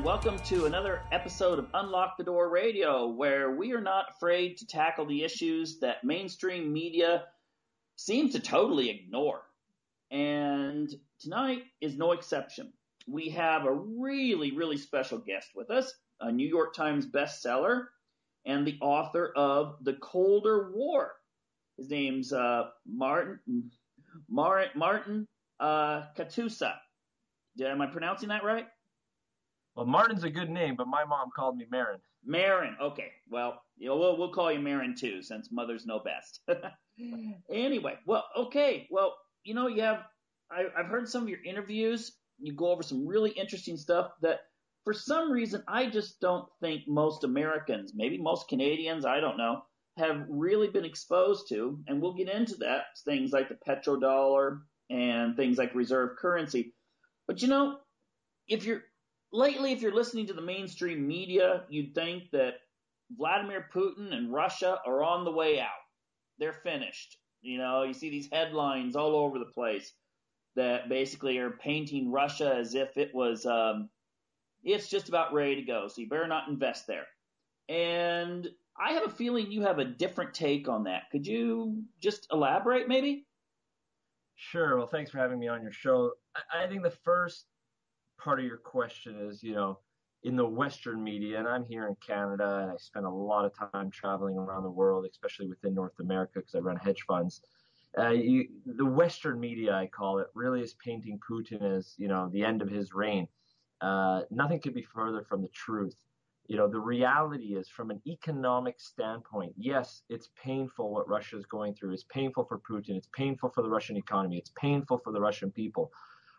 and welcome to another episode of Unlock the Door Radio, where we are not afraid to tackle the issues that mainstream media seems to totally ignore. And tonight is no exception. We have a really special guest with us, a New York Times bestseller and the author of The Colder War. His name's Marin Kutusa. Am I pronouncing that right? Well, Martin's a good name, but my mom called me Marin. Marin, okay. Well, we'll call you Marin too, since mothers know best. Anyway, well, okay. Well, I've heard some of your interviews. You go over some really interesting stuff that, for some reason, I just don't think most Americans, maybe most Canadians, I don't know, have really been exposed to. And we'll get into that, things like the petrodollar and things like reserve currency. But if you're listening to the mainstream media, you'd think that Vladimir Putin and Russia are on the way out. They're finished. You see these headlines all over the place that basically are painting Russia as if it was, it's just about ready to go. So you better not invest there. And I have a feeling you have a different take on that. Could you just elaborate maybe? Sure. Well, thanks for having me on your show. I think the first part of your question is, in the Western media, and I'm here in Canada, and I spend a lot of time traveling around the world, especially within North America, because I run hedge funds. The Western media, I call it, really is painting Putin as, the end of his reign. Nothing could be further from the truth. The reality is, from an economic standpoint, yes, it's painful what Russia is going through. It's painful for Putin. It's painful for the Russian economy. It's painful for the Russian people.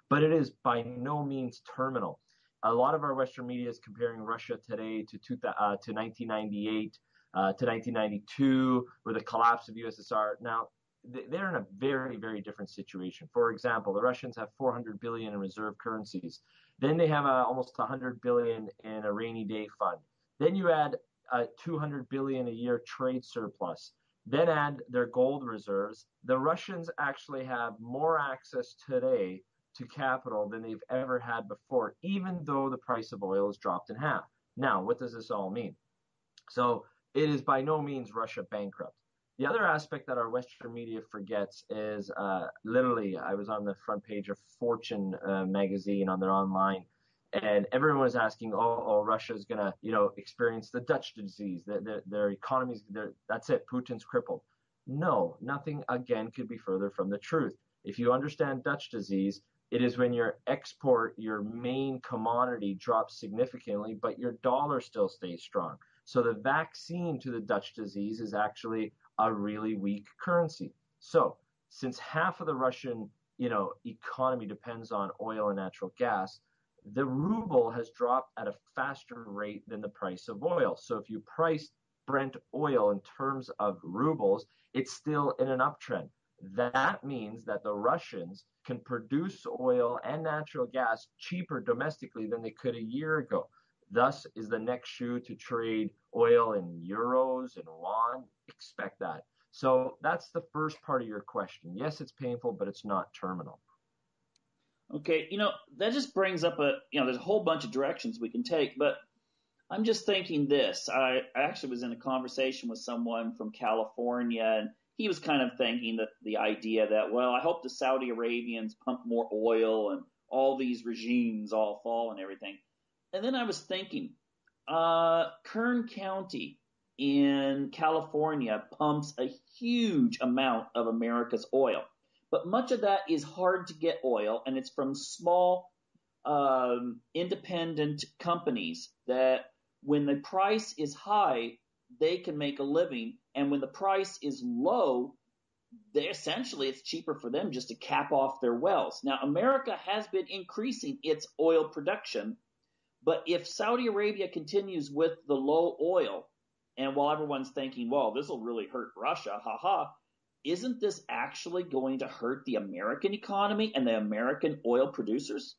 But it is by no means terminal. A lot of our Western media is comparing Russia today to 1998, to 1992, with the collapse of USSR. Now, they're in a very, very different situation. For example, the Russians have 400 billion in reserve currencies. Then they have almost 100 billion in a rainy day fund. Then you add 200 billion a year trade surplus. Then add their gold reserves. The Russians actually have more access today to capital than they've ever had before, even though the price of oil has dropped in half. Now, what does this all mean? So it is by no means Russia bankrupt. The other aspect that our Western media forgets is literally, I was on the front page of Fortune magazine on their online, and everyone was asking, Russia's going to, experience the Dutch disease. Their economy's, that's it, Putin's crippled. No, nothing, again, could be further from the truth. If you understand Dutch disease, it is when your export, your main commodity, drops significantly, but your dollar still stays strong. So the vaccine to the Dutch disease is actually a really weak currency. So since half of the Russian, economy depends on oil and natural gas, the ruble has dropped at a faster rate than the price of oil. So if you price Brent oil in terms of rubles, it's still in an uptrend. That means that the Russians can produce oil and natural gas cheaper domestically than they could a year ago. Thus is the next shoe to trade oil in euros and yuan. Expect that. So that's the first part of your question. Yes, it's painful, but it's not terminal. Okay, that just brings up there's a whole bunch of directions we can take, but I'm just thinking this. I actually was in a conversation with someone from California, and he was kind of thinking that the idea that, well, I hope the Saudi Arabians pump more oil and all these regimes all fall and everything. And then I was thinking, Kern County in California pumps a huge amount of America's oil. But much of that is hard to get oil, and it's from small independent companies that when the price is high, they can make a living. And when the price is low, essentially it's cheaper for them just to cap off their wells. Now, America has been increasing its oil production, but if Saudi Arabia continues with the low oil, and while everyone's thinking, well, this will really hurt Russia, isn't this actually going to hurt the American economy and the American oil producers?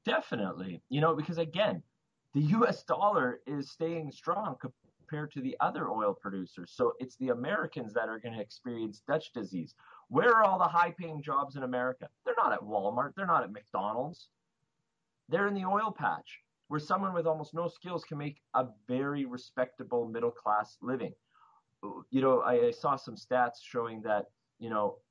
Definitely. Because again, the U.S. dollar is staying strong compared to the other oil producers. So it's the Americans that are going to experience Dutch disease. Where are all the high-paying jobs in America? They're not at Walmart. They're not at McDonald's. They're in the oil patch. where someone with almost no skills can make a very respectable middle class living. I saw some stats showing that,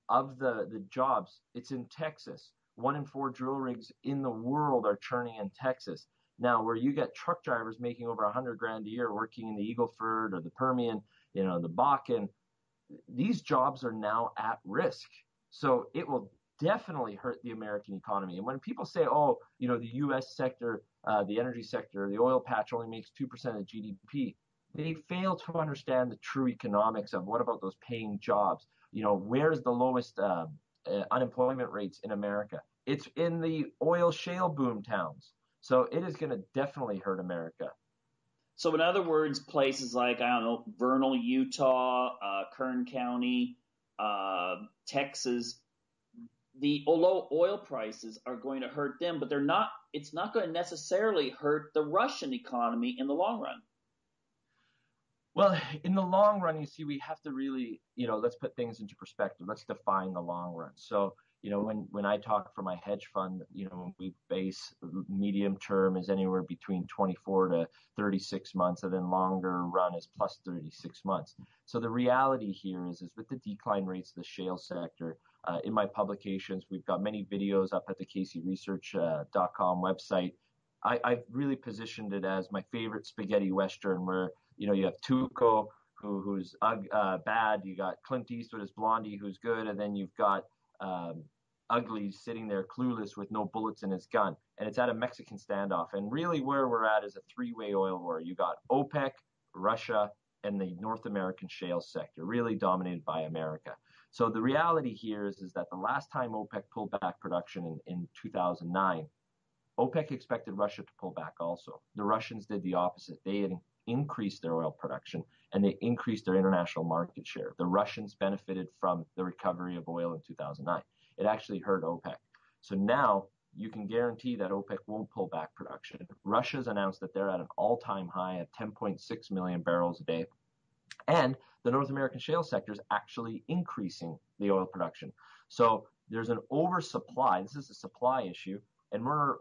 of the jobs, it's in Texas. 1 in 4 drill rigs in the world are churning in Texas. Now, where you get truck drivers making over 100 grand a year working in the Eagle Ford or the Permian, the Bakken, these jobs are now at risk. So it will definitely hurt the American economy. And when people say, oh, the U.S. sector, the energy sector, the oil patch only makes 2% of GDP, they fail to understand the true economics of what about those paying jobs? Where's the lowest unemployment rates in America? It's in the oil shale boom towns. So it is going to definitely hurt America. So in other words, places like, I don't know, Vernal, Utah, Kern County, Texas, the low oil prices are going to hurt them, but it's not going to necessarily hurt the Russian economy in the long run. Well, in the long run, you see, we have to really, let's put things into perspective. Let's define the long run. So, when I talk for my hedge fund, we base medium term is anywhere between 24 to 36 months, and then longer run is plus 36 months. So the reality here is with the decline rates of the shale sector, in my publications, we've got many videos up at the caseyresearch.com website. I've really positioned it as my favorite spaghetti western, where you have Tuco, who's bad, you got Clint Eastwood as Blondie, who's good, and then you've got Ugly sitting there clueless with no bullets in his gun, and it's at a Mexican standoff. And really, where we're at is a three-way oil war. You got OPEC, Russia, and the North American shale sector, really dominated by America. So the reality here is that the last time OPEC pulled back production in 2009. OPEC expected Russia to pull back also. The Russians did the opposite. They had increased their oil production and they increased their international market share. The Russians benefited from the recovery of oil in 2009. It actually hurt OPEC. So now you can guarantee that OPEC won't pull back production. Russia's announced that they're at an all-time high of 10.6 million barrels a day. And the North American shale sector is actually increasing the oil production. So there's an oversupply. This is a supply issue. And we're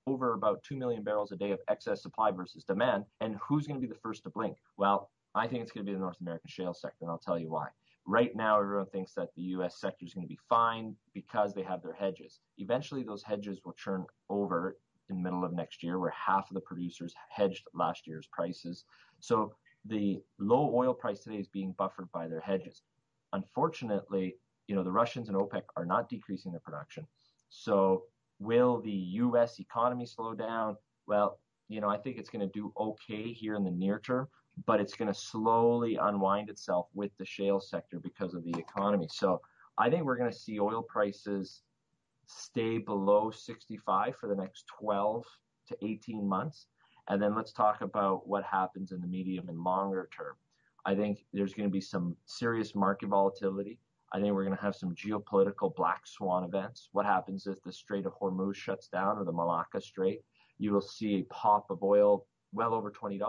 over about 2 million barrels a day of excess supply versus demand. And who's going to be the first to blink? Well, I think it's going to be the North American shale sector, and I'll tell you why. Right now, everyone thinks that the U.S. sector is going to be fine because they have their hedges. Eventually, those hedges will churn over in the middle of next year, where half of the producers hedged last year's prices. So the low oil price today is being buffered by their hedges. Unfortunately, the Russians and OPEC are not decreasing their production. So will the U.S. economy slow down? Well, I think it's going to do okay here in the near term, but it's going to slowly unwind itself with the shale sector because of the economy. So I think we're going to see oil prices stay below 65 for the next 12 to 18 months. And then let's talk about what happens in the medium and longer term. I think there's going to be some serious market volatility. I think we're going to have some geopolitical black swan events. What happens if the Strait of Hormuz shuts down or the Malacca Strait? You will see a pop of oil well over $20.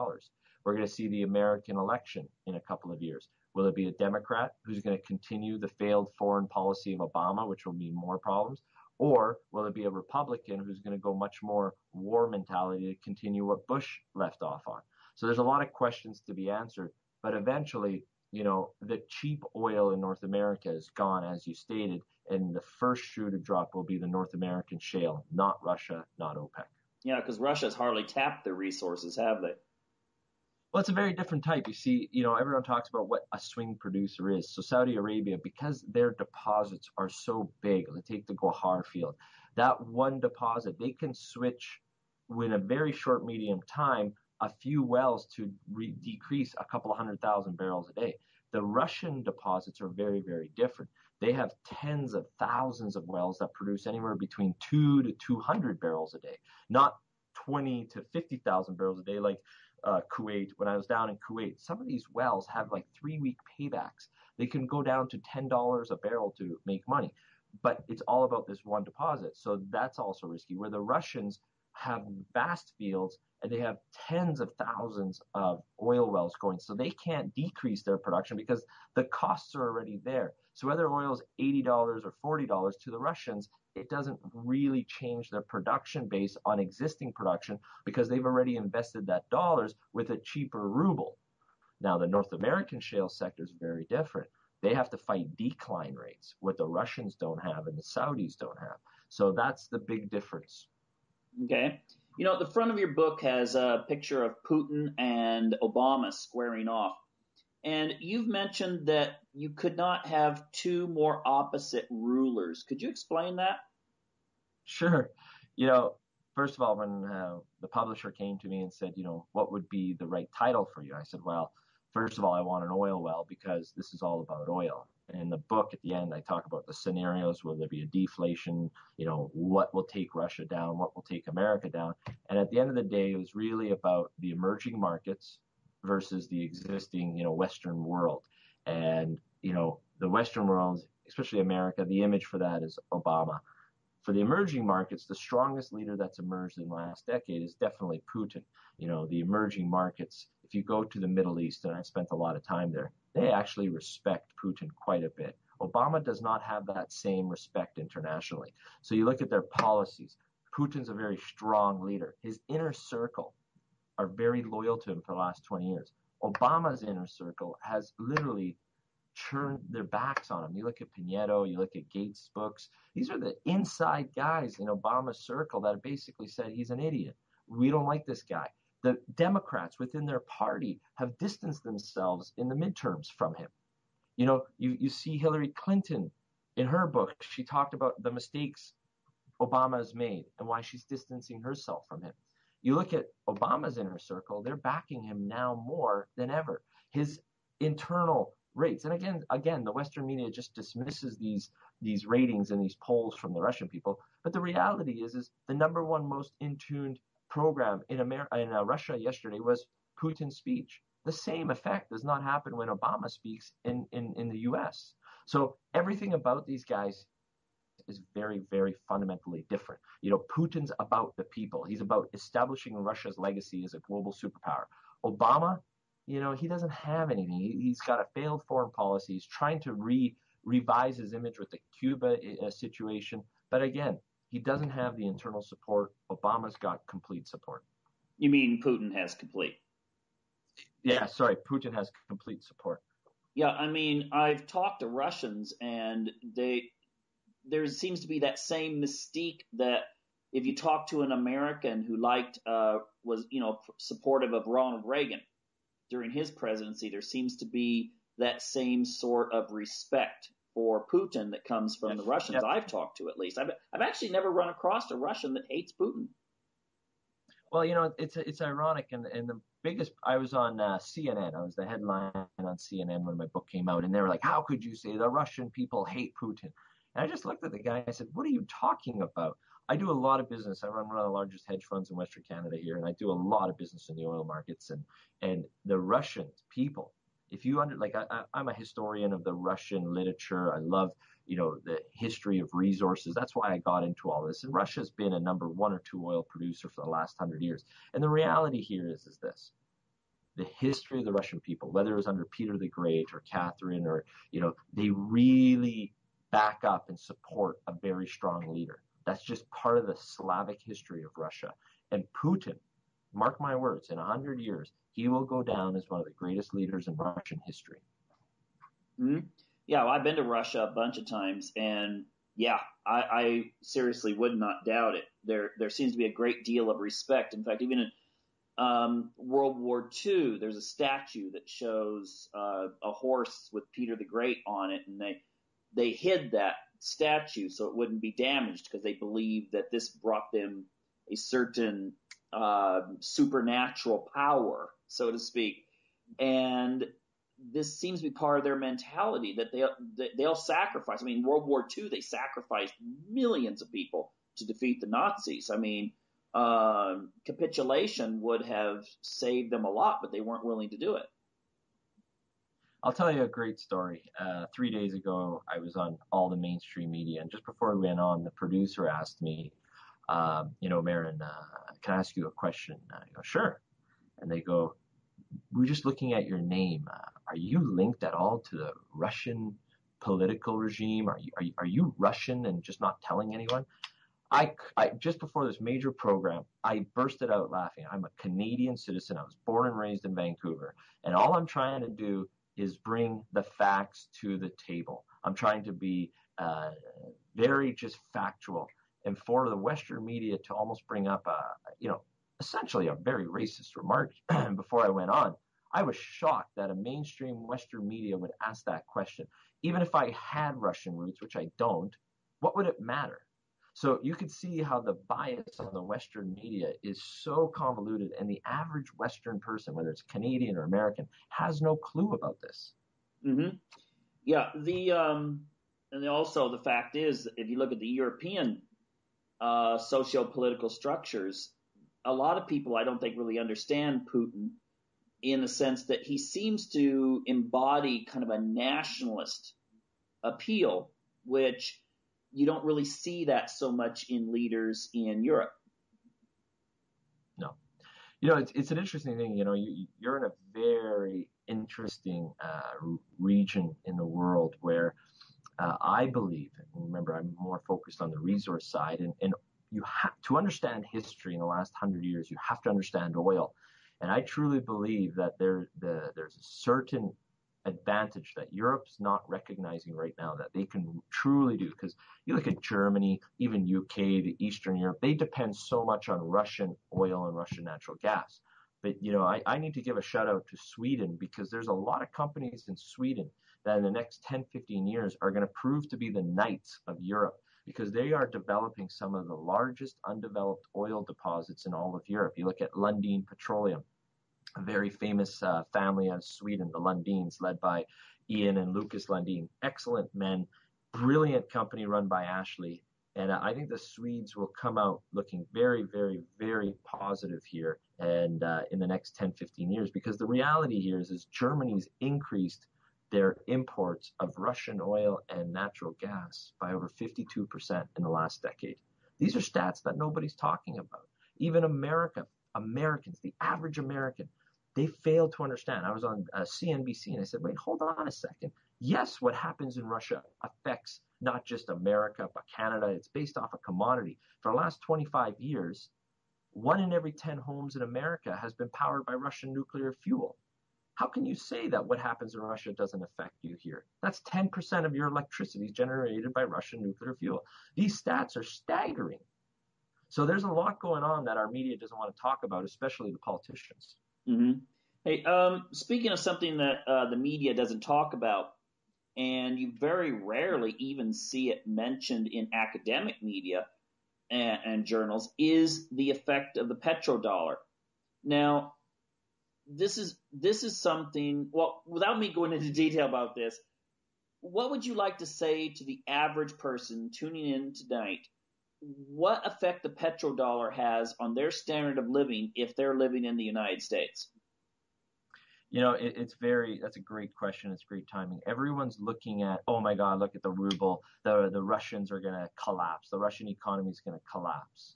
We're going to see the American election in a couple of years. Will it be a Democrat who's going to continue the failed foreign policy of Obama, which will mean more problems? Or will it be a Republican who's going to go much more war mentality to continue what Bush left off on? So there's a lot of questions to be answered. But eventually, the cheap oil in North America is gone, as you stated, and the first shoe to drop will be the North American shale, not Russia, not OPEC. Yeah, because Russia's hardly tapped their resources, have they? Well, it's a very different type. You see, everyone talks about what a swing producer is. So Saudi Arabia, because their deposits are so big, let's take the Guahar field. That one deposit, they can switch in a very short medium time a few wells to decrease a couple of 100,000 barrels a day. The Russian deposits are very, very different. They have tens of thousands of wells that produce anywhere between 2 to 200 barrels a day, not 20 to 50,000 barrels a day like Kuwait. When I was down in Kuwait, some of these wells have like 3-week paybacks. They can go down to $10 a barrel to make money, but it's all about this one deposit. So that's also risky. Where the Russians have vast fields and they have tens of thousands of oil wells going. So they can't decrease their production because the costs are already there. So whether oil is $80 or $40 to the Russians, it doesn't really change their production base on existing production because they've already invested that dollars with a cheaper ruble. Now, the North American shale sector is very different. They have to fight decline rates, what the Russians don't have and the Saudis don't have. So that's the big difference. Okay. You know, the front of your book has a picture of Putin and Obama squaring off. And you've mentioned that you could not have two more opposite rulers. Could you explain that? Sure. First of all, when the publisher came to me and said, what would be the right title for you? I said, well, first of all, I want an oil well because this is all about oil. And in the book at the end, I talk about the scenarios. Will there be a deflation? What will take Russia down? What will take America down? And at the end of the day, it was really about the emerging markets versus the existing, Western world. And, the Western world, especially America, the image for that is Obama. For the emerging markets, the strongest leader that's emerged in the last decade is definitely Putin. The emerging markets, if you go to the Middle East, and I spent a lot of time there, they actually respect Putin quite a bit. Obama does not have that same respect internationally. So you look at their policies. Putin's a very strong leader. His inner circle are very loyal to him for the last 20 years. Obama's inner circle has literally turned their backs on him. You look at Pinedo, you look at Gates' books. These are the inside guys in Obama's circle that basically said he's an idiot. We don't like this guy. The Democrats within their party have distanced themselves in the midterms from him. You see Hillary Clinton in her book. She talked about the mistakes Obama has made and why she's distancing herself from him. You look at Obama's inner circle, they're backing him now more than ever. His internal rates. And again, the Western media just dismisses these ratings and these polls from the Russian people. But the reality is the number one most in-tuned program in Russia yesterday was Putin's speech. The same effect does not happen when Obama speaks in the U.S. So everything about these guys is very, very fundamentally different. Putin's about the people. He's about establishing Russia's legacy as a global superpower. Obama, he doesn't have anything. He's got a failed foreign policy. He's trying to revise his image with the Cuba situation. But again, he doesn't have the internal support. Obama's got complete support. You mean Putin has complete? Yeah, sorry. Putin has complete support. Yeah, I mean, I've talked to Russians, and there seems to be that same mystique that if you talk to an American who was supportive of Ronald Reagan during his presidency, there seems to be that same sort of respect for Putin that comes from the Russians I've talked to, at least. I've actually never run across a Russian that hates Putin. Well, it's ironic, and the biggest. I was on CNN. I was the headline on CNN when my book came out, and they were like, "How could you say the Russian people hate Putin?" And I just looked at the guy and I said, "What are you talking about?" I do a lot of business. I run one of the largest hedge funds in Western Canada here, and I do a lot of business in the oil markets. And the Russian people, if you I'm a historian of the Russian literature. I love the history of resources. That's why I got into all this. And Russia's been a number one or two oil producer for the last 100 years. And the reality here is this. The history of the Russian people, whether it was under Peter the Great or Catherine or, they really back up and support a very strong leader. That's just part of the Slavic history of Russia. And Putin, mark my words, in 100 years, he will go down as one of the greatest leaders in Russian history. Mm-hmm. Yeah, well, I've been to Russia a bunch of times, and yeah, I seriously would not doubt it. There seems to be a great deal of respect. In fact, even in World War II, there's a statue that shows a horse with Peter the Great on it, and they hid that statue so it wouldn't be damaged because they believed that this brought them a certain supernatural power, so to speak. And this seems to be part of their mentality that they'll sacrifice. I mean, World War II, they sacrificed millions of people to defeat the Nazis. I mean, capitulation would have saved them a lot, but they weren't willing to do it. I'll tell you a great story. 3 days ago, I was on all the mainstream media, and just before we went on, the producer asked me, Marin, can I ask you a question? I go, sure. And they go, we're just looking at your name. Are you linked at all to the Russian political regime? Are you Russian and just not telling anyone? I just before this major program, I bursted out laughing. I'm a Canadian citizen. I was born and raised in Vancouver. And all I'm trying to do is bring the facts to the table. I'm trying to be very just factual. And for the Western media to almost bring up essentially a very racist remark before I went on, I was shocked that a mainstream Western media would ask that question. Even if I had Russian roots, which I don't, what would it matter? So you could see how the bias on the Western media is so convoluted, and the average Western person, whether it's Canadian or American, has no clue about this. Mm-hmm. Yeah. And also the fact is, if you look at the European socio-political structures, a lot of people I don't think really understand Putin in the sense that he seems to embody kind of a nationalist appeal, which you don't really see that so much in leaders in Europe. No. It's an interesting thing. You're in a very interesting region in the world where I believe, and remember, I'm more focused on the resource side, and you have to understand history in the last 100 years. You have to understand oil. And I truly believe that there's a certain advantage that Europe's not recognizing right now that they can truly do. Because you look at Germany, even UK, the Eastern Europe, they depend so much on Russian oil and Russian natural gas. But, I need to give a shout out to Sweden, because there's a lot of companies in Sweden that in the next 10, 15 years are going to prove to be the knights of Europe, because they are developing some of the largest undeveloped oil deposits in all of Europe. You look at Lundin Petroleum, a very famous family out of Sweden, the Lundins, led by Ian and Lucas Lundin. Excellent men, brilliant company run by Ashley. And I think the Swedes will come out looking very, very, very positive here and in the next 10, 15 years, because the reality here is Germany's increased their imports of Russian oil and natural gas by over 52% in the last decade. These are stats that nobody's talking about. Even Americans, the average American, they fail to understand. I was on CNBC and I said, wait, hold on a second. Yes, what happens in Russia affects not just America, but Canada. It's based off a commodity. For the last 25 years, 1 in every 10 homes in America has been powered by Russian nuclear fuel. How can you say that what happens in Russia doesn't affect you here? That's 10% of your electricity generated by Russian nuclear fuel. These stats are staggering. So there's a lot going on that our media doesn't want to talk about, especially the politicians. Mm-hmm. Hey, speaking of something that the media doesn't talk about, and you very rarely even see it mentioned in academic media and journals, is the effect of the petrodollar. Now, this is something, well, without me going into detail about this, what would you like to say to the average person tuning in tonight? What effect the petrodollar has on their standard of living if they're living in the United States? That's a great question. It's great timing. Everyone's looking at, oh my God, look at the ruble. The Russians are going to collapse. The Russian economy is going to collapse.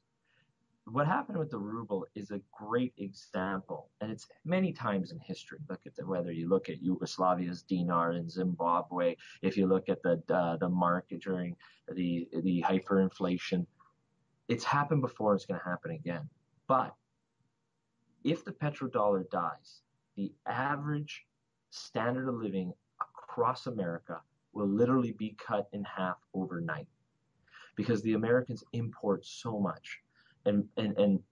What happened with the ruble is a great example, and it's many times in history. Whether you look at Yugoslavia's dinar in Zimbabwe, if you look at the market during the hyperinflation, it's happened before. It's going to happen again. But if the petrodollar dies, the average standard of living across America will literally be cut in half overnight, because the Americans import so much. And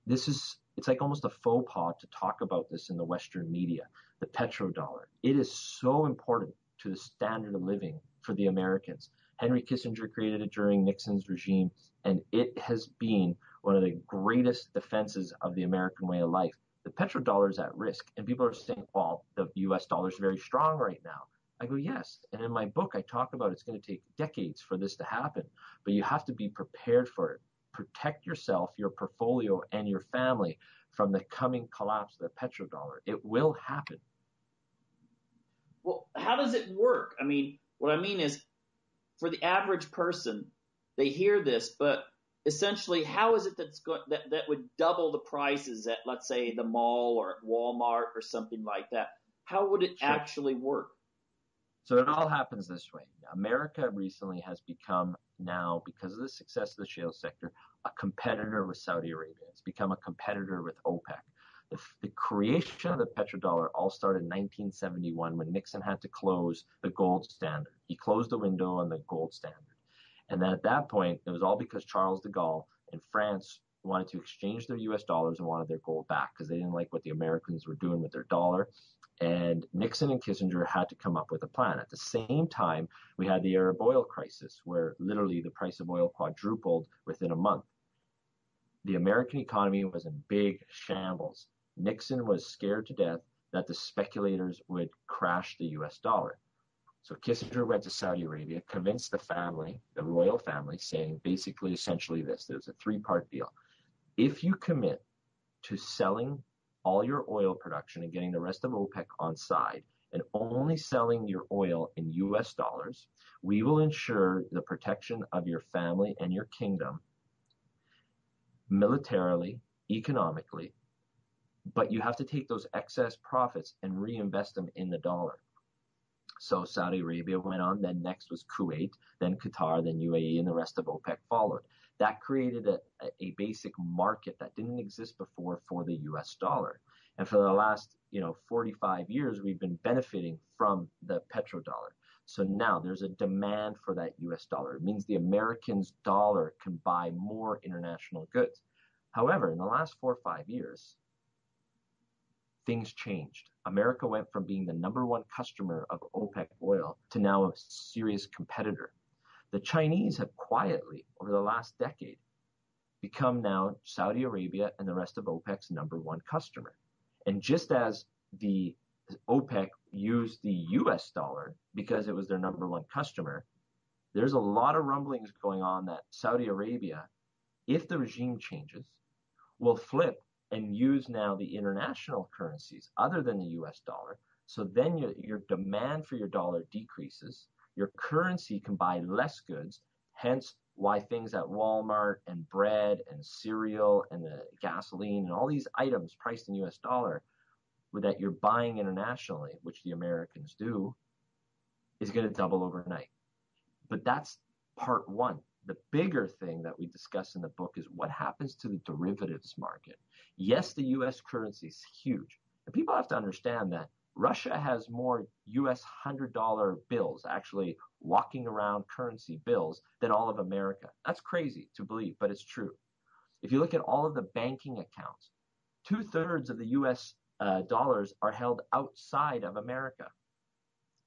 it's like almost a faux pas to talk about this in the Western media, the petrodollar. It is so important to the standard of living for the Americans. Henry Kissinger created it during Nixon's regime, and it has been one of the greatest defenses of the American way of life. The petrodollar is at risk, and people are saying, well, the U.S. dollar is very strong right now. I go, yes. And in my book, I talk about it's going to take decades for this to happen, but you have to be prepared for it. Protect yourself, your portfolio, and your family from the coming collapse of the petrodollar. It will happen. Well, how does it work? What I mean is, for the average person, they hear this, but essentially, how is it that would double the prices at, let's say, the mall or at Walmart or something like that? How would it Sure. actually work? So it all happens this way. America recently has become now, because of the success of the shale sector, a competitor with Saudi Arabia. It's become a competitor with OPEC. The creation of the petrodollar all started in 1971 when Nixon had to close the gold standard. He closed the window on the gold standard. And then at that point, it was all because Charles de Gaulle and France wanted to exchange their US dollars and wanted their gold back because they didn't like what the Americans were doing with their dollar. And Nixon and Kissinger had to come up with a plan. At the same time, we had the Arab oil crisis, where literally the price of oil quadrupled within a month. The American economy was in big shambles. Nixon was scared to death that the speculators would crash the US dollar. So Kissinger went to Saudi Arabia, convinced the family, the royal family, saying basically essentially this: there's a three-part deal. If you commit to selling all your oil production and getting the rest of OPEC on side and only selling your oil in US dollars, we will ensure the protection of your family and your kingdom militarily, economically, but you have to take those excess profits and reinvest them in the dollar. So Saudi Arabia went on, then next was Kuwait, then Qatar, then UAE, and the rest of OPEC followed. That created a basic market that didn't exist before for the US dollar. And for the last 45 years, we've been benefiting from the petrodollar. So now there's a demand for that US dollar. It means the American's dollar can buy more international goods. However, in the last 4 or 5 years, things changed. America went from being the number one customer of OPEC oil to now a serious competitor. The Chinese have quietly, over the last decade, become now Saudi Arabia and the rest of OPEC's number one customer. And just as the OPEC used the US dollar because it was their number one customer, there's a lot of rumblings going on that Saudi Arabia, if the regime changes, will flip and use now the international currencies other than the US dollar. So then your demand for your dollar decreases. Your currency can buy less goods, hence why things at Walmart and bread and cereal and the gasoline and all these items priced in US dollar that you're buying internationally, which the Americans do, is going to double overnight. But that's part one. The bigger thing that we discuss in the book is what happens to the derivatives market. Yes, the US currency is huge. And people have to understand that Russia has more US $100 bills, actually walking around currency bills, than all of America. That's crazy to believe, but it's true. If you look at all of the banking accounts, 2/3 of the US dollars are held outside of America.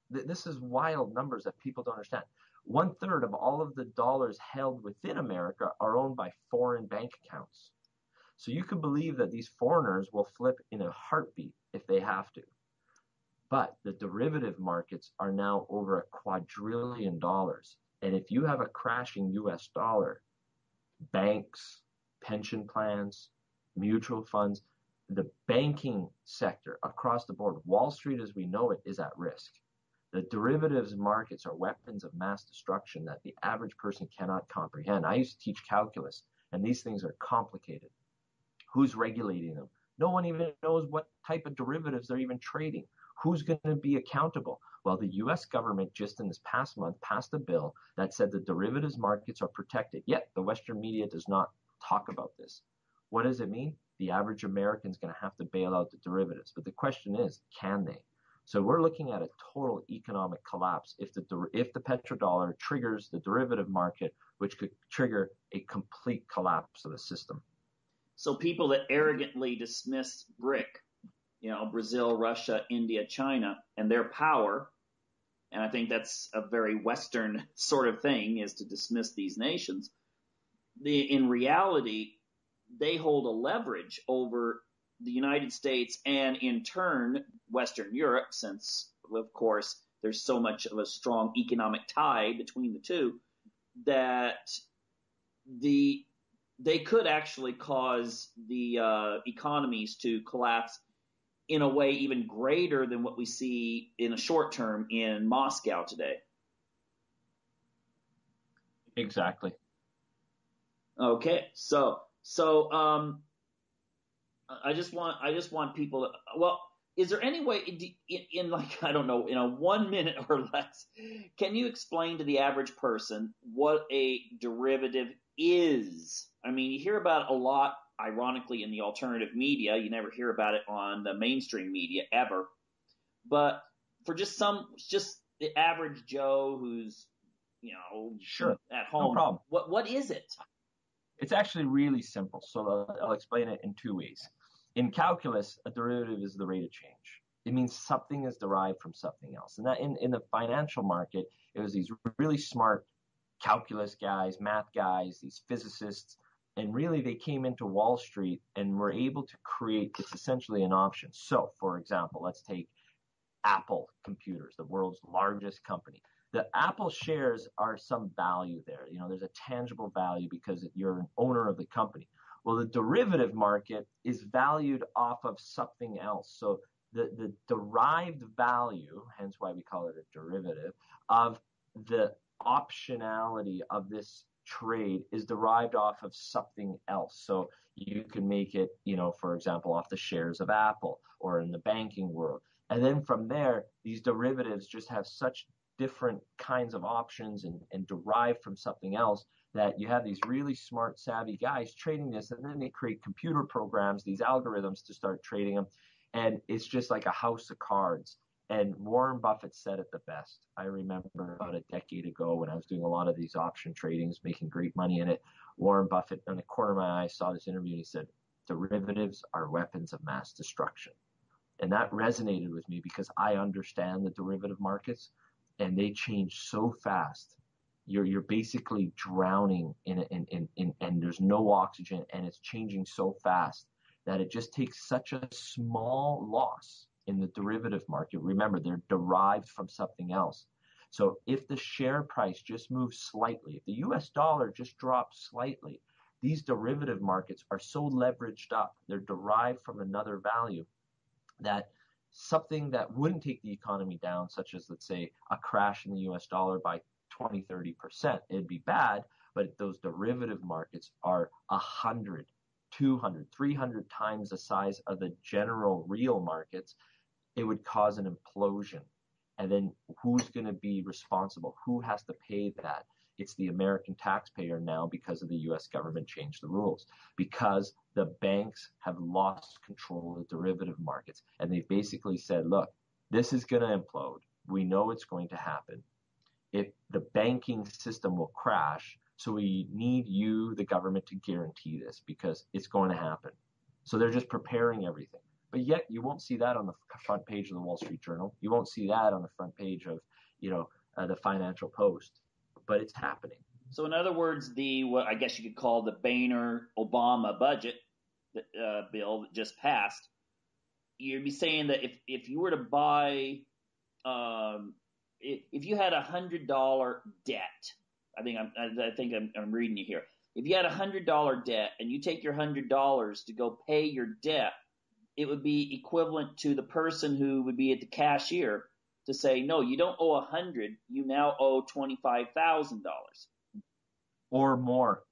This is wild numbers that people don't understand. 1/3 of all of the dollars held within America are owned by foreign bank accounts. So you can believe that these foreigners will flip in a heartbeat if they have to. But the derivative markets are now over $1 quadrillion. And if you have a crashing US dollar, banks, pension plans, mutual funds, the banking sector across the board, Wall Street as we know it, is at risk. The derivatives markets are weapons of mass destruction that the average person cannot comprehend. I used to teach calculus, and these things are complicated. Who's regulating them? No one even knows what type of derivatives they're even trading. Who's going to be accountable? Well, the U.S. government just in this past month passed a bill that said the derivatives markets are protected. Yet the Western media does not talk about this. What does it mean? The average American is going to have to bail out the derivatives. But the question is, can they? So we're looking at a total economic collapse if the petrodollar triggers the derivative market, which could trigger a complete collapse of the system. So people that arrogantly dismiss BRIC, Brazil, Russia, India, China, and their power, and I think that's a very Western sort of thing, is to dismiss these nations. In reality, they hold a leverage over the United States and in turn Western Europe, since of course there's so much of a strong economic tie between the two, that they could actually cause the economies to collapse in a way even greater than what we see in a short term in Moscow today. Exactly. Okay, I just want people to, well, is there any way in like, I don't know, in a 1 minute or less, can you explain to the average person what a derivative is? I mean, you hear about it a lot, ironically, in the alternative media. You never hear about it on the mainstream media ever. But for just the average Joe who's, Sure, at no home, problem. what is it? It's actually really simple. So I'll explain it in two ways. In calculus, a derivative is the rate of change. It means something is derived from something else. And that in the financial market, it was these really smart calculus guys, math guys, these physicists, and really they came into Wall Street and were able to create, it's essentially an option. So, for example, let's take Apple Computers, the world's largest company. The Apple shares are some value there. There's a tangible value because you're an owner of the company. Well, the derivative market is valued off of something else. So the derived value, hence why we call it a derivative, of the optionality of this trade is derived off of something else. So you can make it, for example, off the shares of Apple or in the banking world. And then from there, these derivatives just have such different kinds of options and derive from something else that you have these really smart, savvy guys trading this, and then they create computer programs, these algorithms to start trading them. And it's just like a house of cards. And Warren Buffett said it the best. I remember about a decade ago when I was doing a lot of these option tradings, making great money in it. Warren Buffett, in the corner of my eye, saw this interview and he said, derivatives are weapons of mass destruction. And that resonated with me because I understand the derivative markets and they change so fast. You're basically drowning in and there's no oxygen and it's changing so fast that it just takes such a small loss in the derivative market. Remember, they're derived from something else. So if the share price just moves slightly, if the US dollar just drops slightly, these derivative markets are so leveraged up, they're derived from another value that something that wouldn't take the economy down, such as, let's say, a crash in the US dollar by 20, 30%, it'd be bad, but those derivative markets are 100, 200, 300 times the size of the general real markets. It would cause an implosion. And then who's going to be responsible? Who has to pay that? It's the American taxpayer now because of the US government changed the rules, because the banks have lost control of the derivative markets. And they basically said, look, this is going to implode. We know it's going to happen. If the banking system will crash, so we need you, the government, to guarantee this because it's going to happen. So they're just preparing everything. But yet you won't see that on the front page of the Wall Street Journal. You won't see that on the front page of, the Financial Post. But it's happening. So in other words, what I guess you could call the Boehner Obama budget bill that just passed, you'd be saying that if you were to buy, if you had $100 debt, I think I'm reading you here. If you had $100 debt and you take your $100 to go pay your debt, it would be equivalent to the person who would be at the cashier to say, no, you don't owe 100, you now owe $25,000. Or more.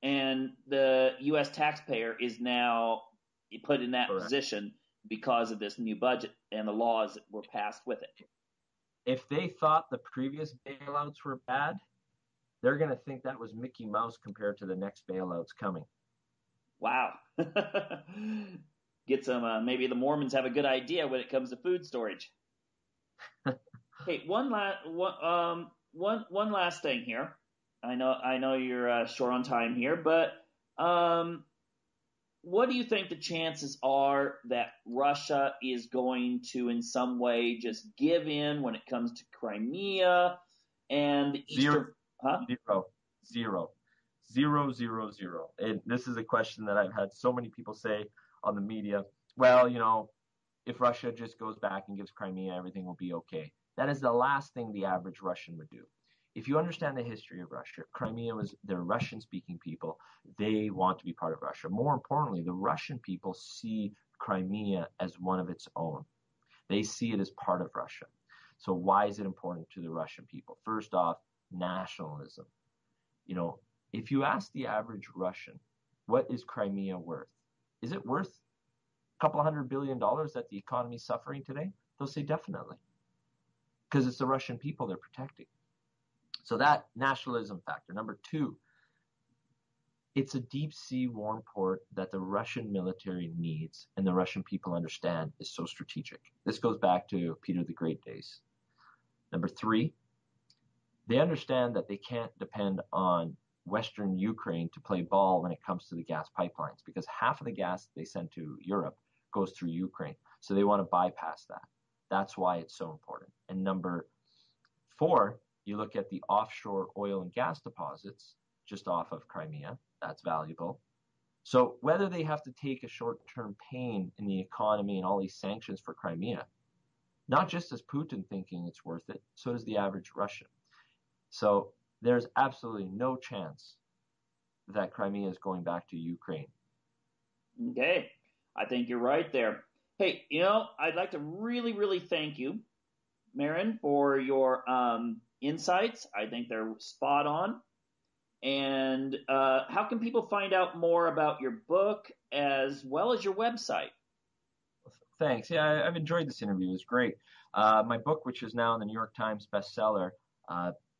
And the U.S. taxpayer is now put in that Correct. position because of this new budget and the laws that were passed with it. If they thought the previous bailouts were bad, they're going to think that was Mickey Mouse compared to the next bailouts coming. Wow. Get some, maybe the Mormons have a good idea when it comes to food storage. Hey, one last thing here. I know you're short on time here, but what do you think the chances are that Russia is going to, in some way, just give in when it comes to Crimea and the Eastern? Zero. And this is a question that I've had so many people say on the media. Well, if Russia just goes back and gives Crimea, everything will be okay. That is the last thing the average Russian would do. If you understand the history of Russia, Crimea was, they're Russian-speaking people. They want to be part of Russia. More importantly, the Russian people see Crimea as one of its own. They see it as part of Russia. So why is it important to the Russian people? First off, nationalism. If you ask the average Russian, what is Crimea worth? Is it worth a couple $100 billion that the economy is suffering today? They'll say definitely, because it's the Russian people they're protecting. So that nationalism factor. Number two, it's a deep sea warm port that the Russian military needs and the Russian people understand is so strategic. This goes back to Peter the Great days. Number three, they understand that they can't depend on Western Ukraine to play ball when it comes to the gas pipelines, because half of the gas they send to Europe goes through Ukraine. So they want to bypass that. That's why it's so important. And number four, you look at the offshore oil and gas deposits just off of Crimea. That's valuable. So whether they have to take a short-term pain in the economy and all these sanctions for Crimea, not just as Putin thinking it's worth it, so does the average Russian. So there's absolutely no chance that Crimea is going back to Ukraine. Okay. I think you're right there. Hey, I'd like to really, really thank you, Marin, for your insights. I think they're spot on. And how can people find out more about your book as well as your website? Thanks. Yeah, I've enjoyed this interview. It was great. My book, which is now in the New York Times bestseller,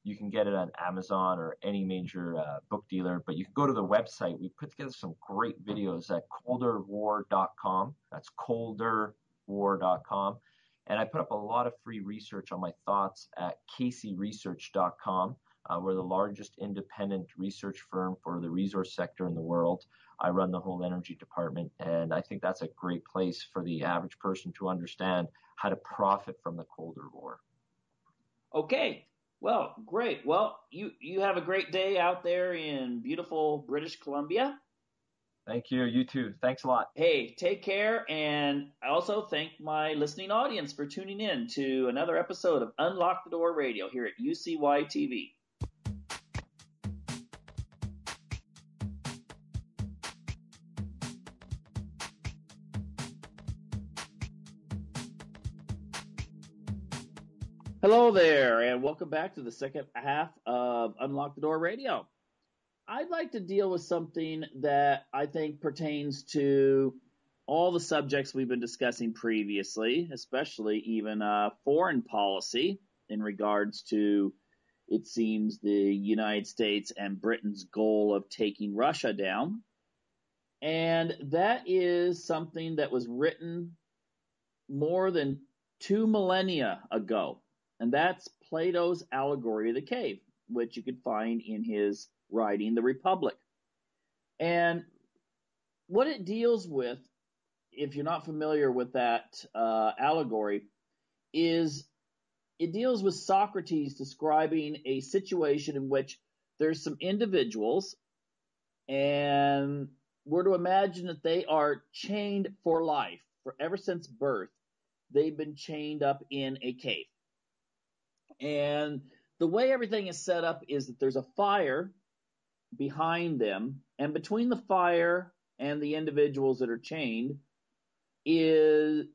you can get it on Amazon or any major book dealer, but you can go to the website. We put together some great videos at colderwar.com. That's colderwar.com. And I put up a lot of free research on my thoughts at caseyresearch.com. We're the largest independent research firm for the resource sector in the world. I run the whole energy department, and I think that's a great place for the average person to understand how to profit from the colder war. Okay. Well, great. Well, you have a great day out there in beautiful British Columbia. Thank you. You too. Thanks a lot. Hey, take care. And I also thank my listening audience for tuning in to another episode of Unlock the Door Radio here at UCY TV. Hello there, and welcome back to the second half of Unlock the Door Radio. I'd like to deal with something that I think pertains to all the subjects we've been discussing previously, especially even foreign policy in regards to, it seems, the United States and Britain's goal of taking Russia down. And that is something that was written more than 2 millennia ago. And that's Plato's Allegory of the Cave, which you could find in his writing, The Republic. And what it deals with, if you're not familiar with that allegory, is it deals with Socrates describing a situation in which there's some individuals, and we're to imagine that they are chained for life. For ever since birth, they've been chained up in a cave. And the way everything is set up is that there's a fire behind them, and between the fire and the individuals that are chained is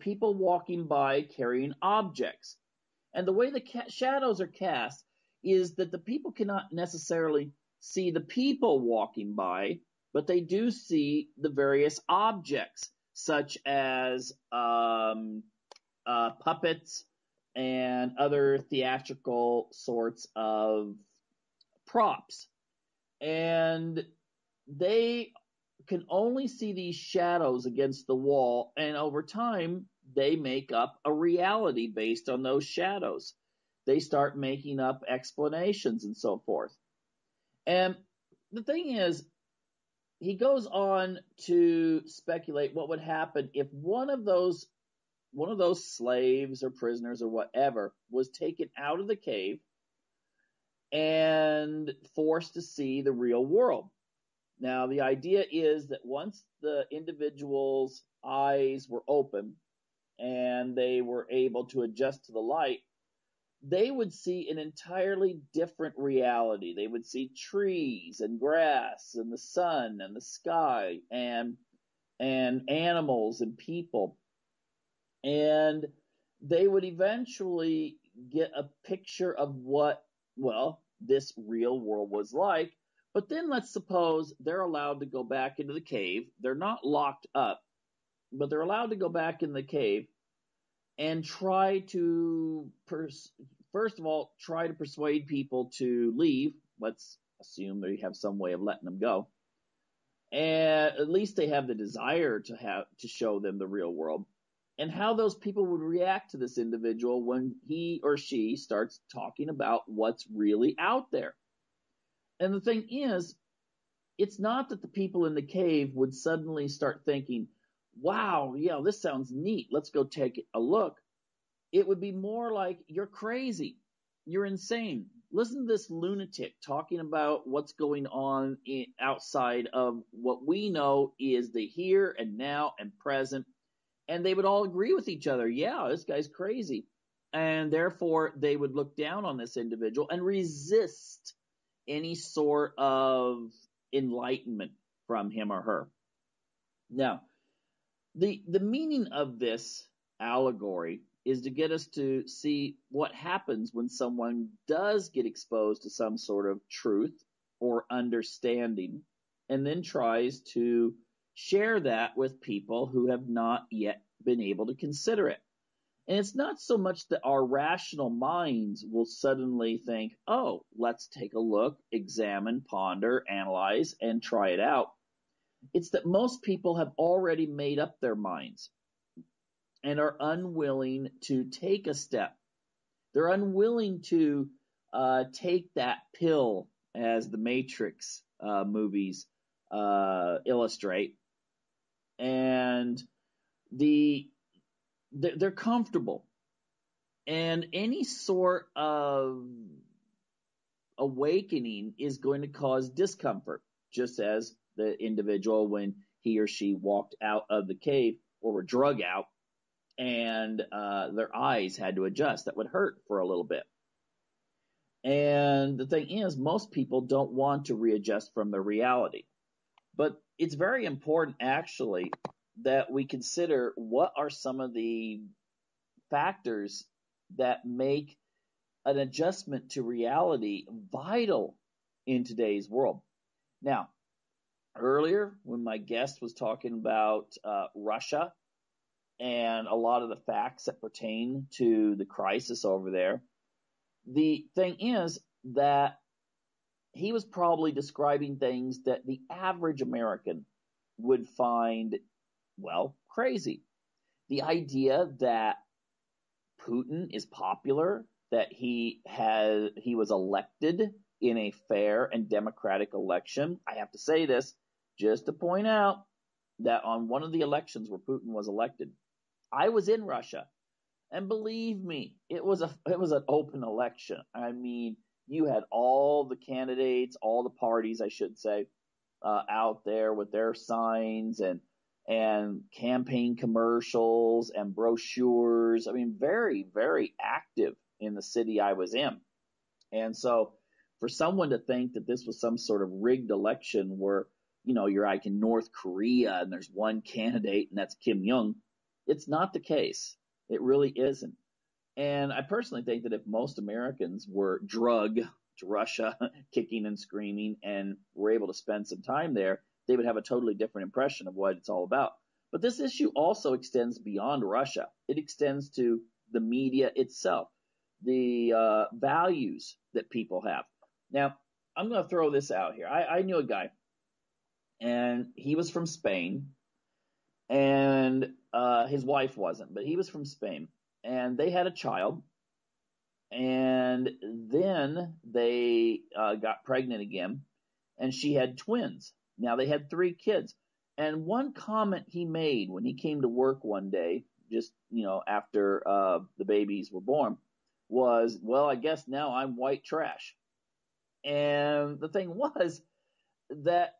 people walking by carrying objects. And the way the shadows are cast is that the people cannot necessarily see the people walking by, but they do see the various objects, such as puppets and other theatrical sorts of props. And they can only see these shadows against the wall, and over time, they make up a reality based on those shadows. They start making up explanations and so forth. And the thing is, he goes on to speculate what would happen if one of those slaves or prisoners or whatever was taken out of the cave and forced to see the real world. Now, the idea is that once the individual's eyes were open and they were able to adjust to the light, they would see an entirely different reality. They would see trees and grass and the sun and the sky and animals and people. And they would eventually get a picture of what, this real world was like, But then let's suppose they're allowed to go back into the cave. They're not locked up, but they're allowed to go back in the cave and try to, first of all, try to persuade people to leave. Let's assume they have some way of letting them go. And at least they have the desire to show them the real world and how those people would react to this individual when he or she starts talking about what's really out there. And the thing is, it's not that the people in the cave would suddenly start thinking, wow, yeah, this sounds neat. Let's go take a look. It would be more like, you're crazy. You're insane. Listen to this lunatic talking about what's going on outside of what we know is the here and now and present. And they would all agree with each other. Yeah, this guy's crazy. And therefore, they would look down on this individual and resist any sort of enlightenment from him or her. Now, the meaning of this allegory is to get us to see what happens when someone does get exposed to some sort of truth or understanding and then tries to share that with people who have not yet been able to consider it. And it's not so much that our rational minds will suddenly think, oh, let's take a look, examine, ponder, analyze, and try it out. It's that most people have already made up their minds and are unwilling to take a step. They're unwilling to take that pill, as the Matrix movies illustrate, and they're comfortable. And any sort of awakening is going to cause discomfort, just as the individual when he or she walked out of the cave or were drug out and their eyes had to adjust. That would hurt for a little bit. And the thing is, most people don't want to readjust from their reality. But it's very important, actually, that we consider what are some of the factors that make an adjustment to reality vital in today's world. Now, earlier, when my guest was talking about Russia and a lot of the facts that pertain to the crisis over there, the thing is that he was probably describing things that the average American would find, well, crazy. The idea that Putin is popular, that he was elected in a fair and democratic election. I have to say this just to point out that on one of the elections where Putin was elected, I was in Russia, and believe me, it was an open election. I mean, you had all the candidates, all the parties, I should say, out there with their signs and campaign commercials and brochures. I mean, very, very active in the city I was in. And so for someone to think that this was some sort of rigged election where, you're like in North Korea and there's one candidate and that's Kim Jong, it's not the case. It really isn't. And I personally think that if most Americans were drugged to Russia, kicking and screaming, and were able to spend some time there, they would have a totally different impression of what it's all about. But this issue also extends beyond Russia. It extends to the media itself, the values that people have. Now, I'm going to throw this out here. I knew a guy, and he was from Spain, and his wife wasn't, but he was from Spain, and they had a child, and then they got pregnant again, and she had twins. Now they had 3 kids. And one comment he made when he came to work one day, just, after the babies were born, was, well, I guess now I'm white trash. And the thing was that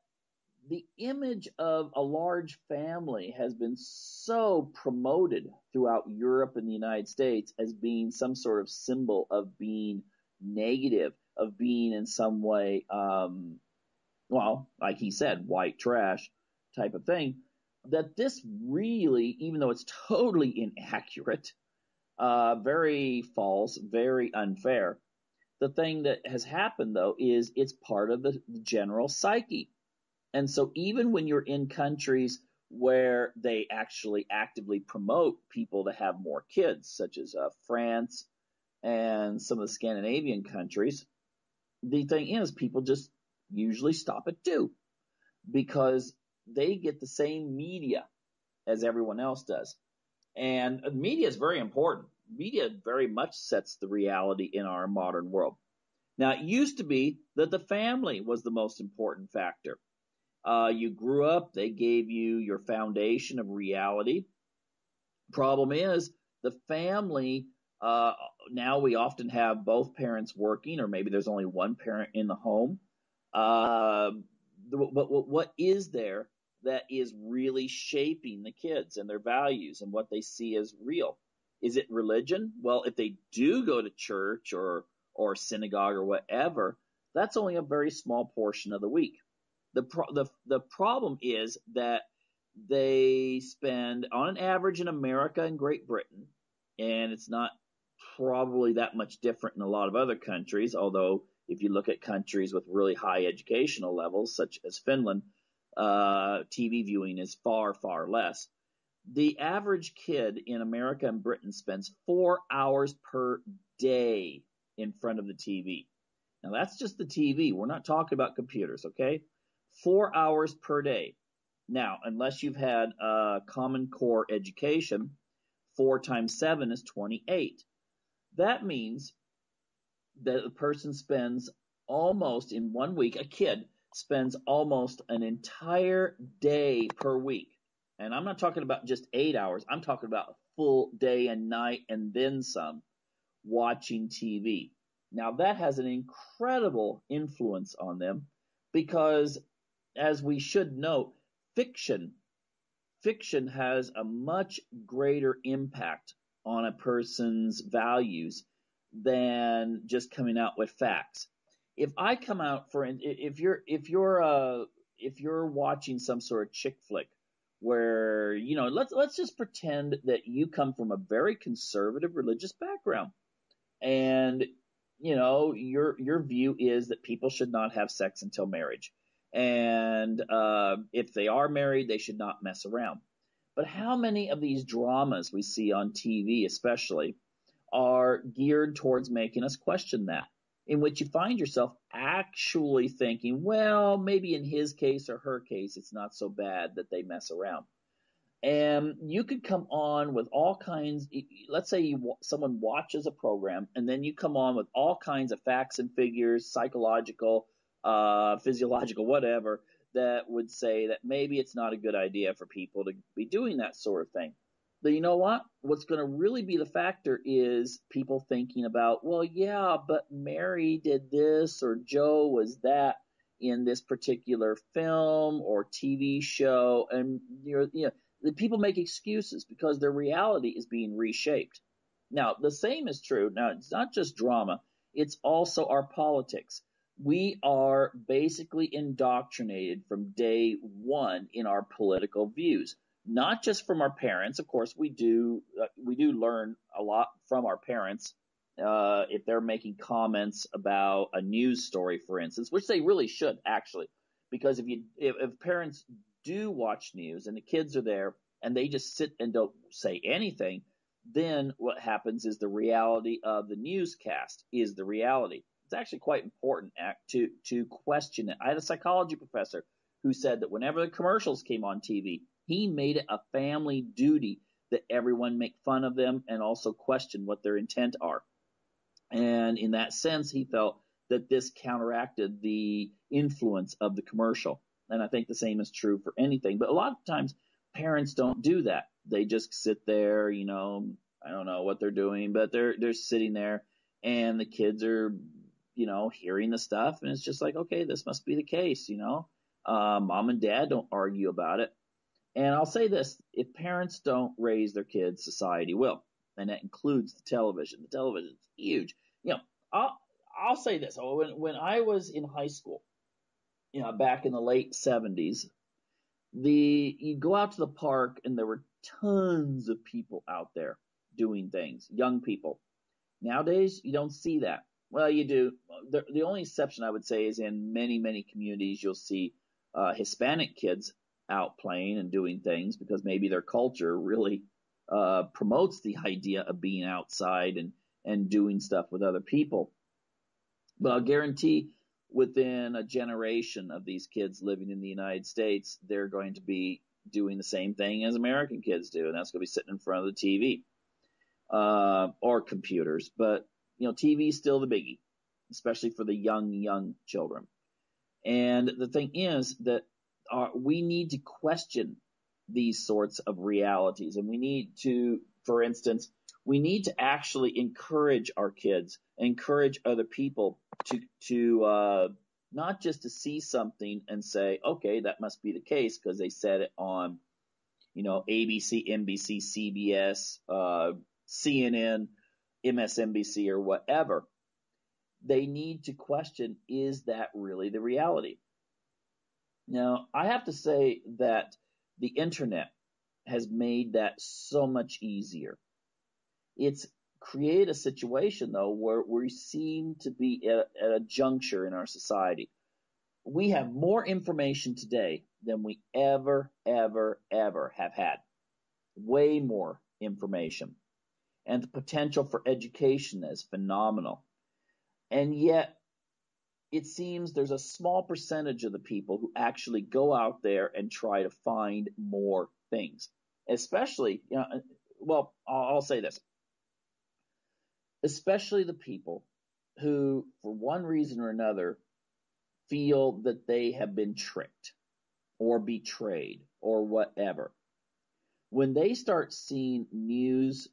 the image of a large family has been so promoted throughout Europe and the United States as being some sort of symbol of being negative, of being in some way, well, like he said, white trash type of thing, that this really, even though it's totally inaccurate, very false, very unfair, The thing that has happened, though, is it's part of the general psyche. And so even when you're in countries where they actually actively promote people to have more kids, such as France and some of the Scandinavian countries, the thing is people just usually stop at two because they get the same media as everyone else does. And media is very important. Media very much sets the reality in our modern world. Now, it used to be that the family was the most important factor. You grew up, they gave you your foundation of reality. Problem is, the family, now we often have both parents working, or maybe there's only one parent in the home. Uh, but what is there that is really shaping the kids and their values and what they see as real? Is it religion? Well, if they do go to church or synagogue or whatever, that's only a very small portion of the week. The problem is that they spend, on an average in America and Great Britain, and it's not probably that much different in a lot of other countries, although if you look at countries with really high educational levels, such as Finland, TV viewing is far, far less. The average kid in America and Britain spends 4 hours per day in front of the TV. Now, that's just the TV. We're not talking about computers, okay? 4 hours per day. Now, unless you've had a Common Core education, 4 times 7 is 28. That means that a person spends almost, in 1 week, a kid spends almost an entire day per week. And I'm not talking about just 8 hours. I'm talking about a full day and night and then some watching TV. Now, that has an incredible influence on them because, as we should note, fiction has a much greater impact on a person's values than just coming out with facts. If I come out if you're watching some sort of chick flick where, let's just pretend that you come from a very conservative religious background and your view is that people should not have sex until marriage. And if they are married, they should not mess around. But how many of these dramas we see on TV, especially, are geared towards making us question that, in which you find yourself actually thinking, well, maybe in his case or her case, it's not so bad that they mess around. And you could come on with all kinds. Let's say someone watches a program, and then you come on with all kinds of facts and figures, psychological, physiological, whatever, that would say that maybe it's not a good idea for people to be doing that sort of thing. But you know what? What's going to really be the factor is people thinking about, well, yeah, but Mary did this or Joe was that in this particular film or TV show, and the people make excuses because their reality is being reshaped. Now, the same is true. Now, it's not just drama. It's also our politics. We are basically indoctrinated from day one in our political views, not just from our parents. Of course, we do learn a lot from our parents if they're making comments about a news story, for instance, which they really should actually, because if parents do watch news and the kids are there and they just sit and don't say anything, then what happens is the reality of the newscast is the reality. It's actually quite important to question it. I had a psychology professor who said that whenever the commercials came on TV, he made it a family duty that everyone make fun of them and also question what their intent are. And in that sense, he felt that this counteracted the influence of the commercial. And I think the same is true for anything. But a lot of times, parents don't do that. They just sit there, I don't know what they're doing, but they're sitting there, and the kids are, hearing the stuff, and it's just like, okay, this must be the case, Mom and dad don't argue about it. And I'll say this: if parents don't raise their kids, society will, and that includes the television. The television is huge. I'll say this: when I was in high school, back in the late 70s, you go out to the park and there were tons of people out there doing things, young people. Nowadays, you don't see that. Well, you do. The only exception I would say is in many, many communities, you'll see Hispanic kids out playing and doing things because maybe their culture really promotes the idea of being outside and doing stuff with other people. But I'll guarantee within a generation of these kids living in the United States, they're going to be doing the same thing as American kids do, and that's going to be sitting in front of the TV or computers. But TV is still the biggie, especially for the young children. And the thing is that we need to question these sorts of realities, and we need to, for instance, we need to actually encourage our kids, encourage other people to not just to see something and say, okay, that must be the case because they said it on, ABC, NBC, CBS, CNN, MSNBC, or whatever. They need to question, is that really the reality? Now, I have to say that the internet has made that so much easier. It's created a situation, though, where we seem to be at a juncture in our society. We have more information today than we ever have had. Way more information. And the potential for education is phenomenal. And yet, it seems there's a small percentage of the people who actually go out there and try to find more things. Especially, I'll say this. Especially the people who, for one reason or another, feel that they have been tricked or betrayed or whatever. When they start seeing news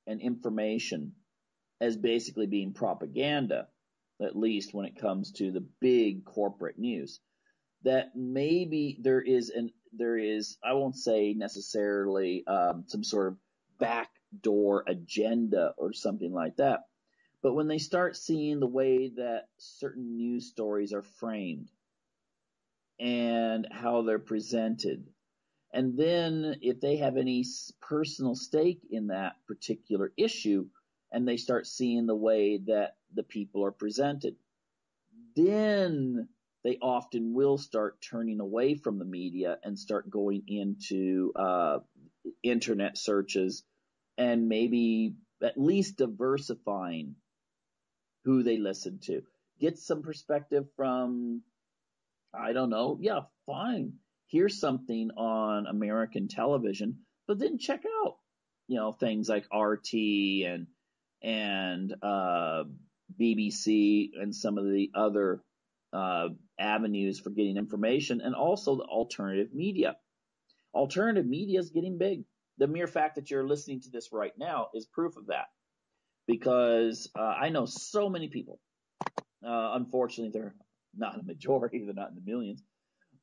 and information as basically being propaganda, at least when it comes to the big corporate news, that maybe there is, I won't say necessarily some sort of backdoor agenda or something like that, but when they start seeing the way that certain news stories are framed and how they're presented, and then if they have any personal stake in that particular issue, and they start seeing the way that the people are presented, then they often will start turning away from the media and start going into internet searches and maybe at least diversifying who they listen to. Get some perspective from, I don't know, yeah, fine. Here's something on American television, but then check out, things like RT and BBC and some of the other avenues for getting information, and also the alternative media. Alternative media is getting big. The mere fact that you're listening to this right now is proof of that, because I know so many people. Unfortunately, they're not a majority; they're not in the millions.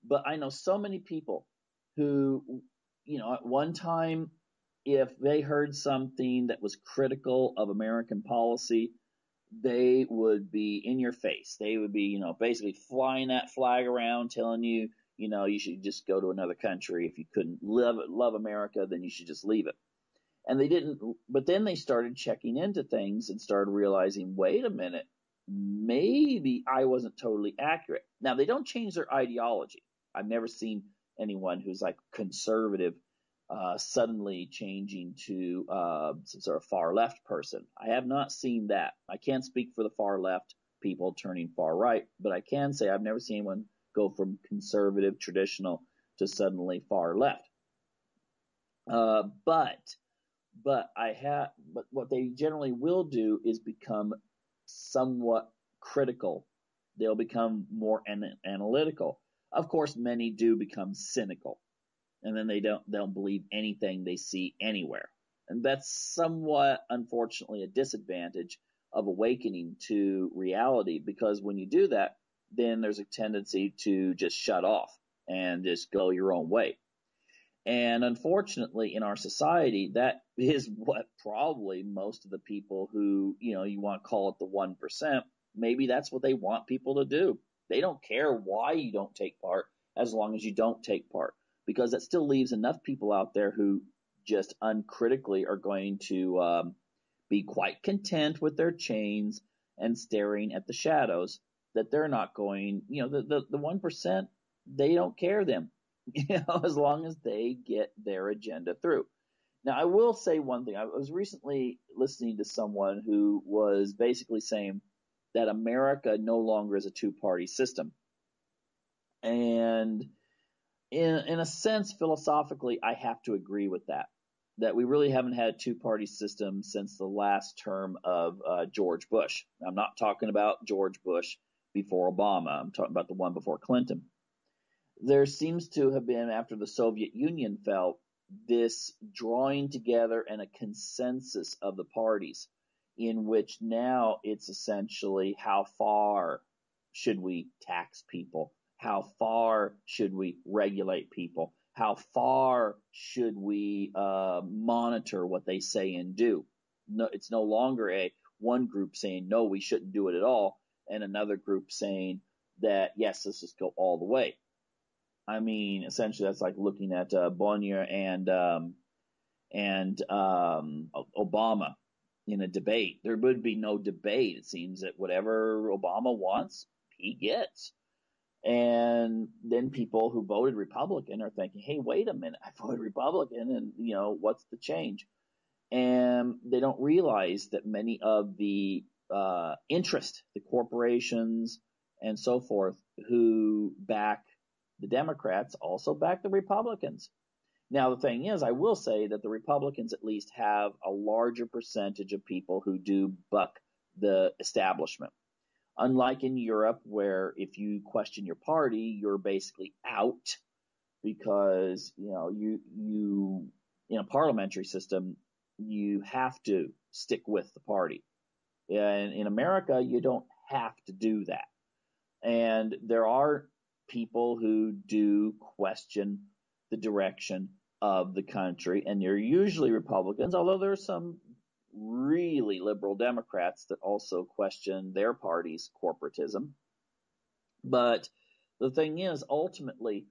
But I know so many people who, at one time, if they heard something that was critical of American policy, they would be in your face. They would be, basically flying that flag around, telling you, you should just go to another country. If you couldn't love America, then you should just leave it. And they didn't, but then they started checking into things and started realizing, wait a minute, maybe I wasn't totally accurate. Now, they don't change their ideology. I've never seen anyone who's like conservative suddenly changing to some sort of far left person. I have not seen that. I can't speak for the far left people turning far right, but I can say I've never seen anyone go from conservative, traditional to suddenly far left. But what they generally will do is become somewhat critical. They'll become more analytical. Of course, many do become cynical, and then they don't believe anything they see anywhere. And that's somewhat, unfortunately, a disadvantage of awakening to reality, because when you do that, then there's a tendency to just shut off and just go your own way. And unfortunately, in our society, that is what probably most of the people who, you want to call it the 1%, maybe that's what they want people to do. They don't care why you don't take part as long as you don't take part, because that still leaves enough people out there who just uncritically are going to be quite content with their chains and staring at the shadows, that they're not going, the 1%, they don't care them, as long as they get their agenda through. Now, I will say one thing. I was recently listening to someone who was basically saying that America no longer is a two-party system. And in a sense, philosophically, I have to agree with that we really haven't had a two-party system since the last term of George Bush. I'm not talking about George Bush before Obama. I'm talking about the one before Clinton. There seems to have been, after the Soviet Union fell, this drawing together and a consensus of the parties, in which now it's essentially how far should we tax people? How far should we regulate people? How far should we monitor what they say and do? No, it's no longer one group saying, no, we shouldn't do it at all, and another group saying that, yes, let's just go all the way. I mean, essentially, that's like looking at Bonnier and Obama in a debate. There would be no debate. It seems that whatever Obama wants, he gets. And then people who voted Republican are thinking, hey, wait a minute, I voted Republican, and, what's the change? And they don't realize that many of the the corporations and so forth, who back the Democrats also back the Republicans. Now, the thing is, I will say that the Republicans at least have a larger percentage of people who do buck the establishment. Unlike in Europe, where if you question your party, you're basically out, because, you in a parliamentary system, you have to stick with the party. And in America, you don't have to do that. And there are people who do question the direction of the country, and they're usually Republicans, although there are some really liberal Democrats that also question their party's corporatism. But the thing is, ultimately,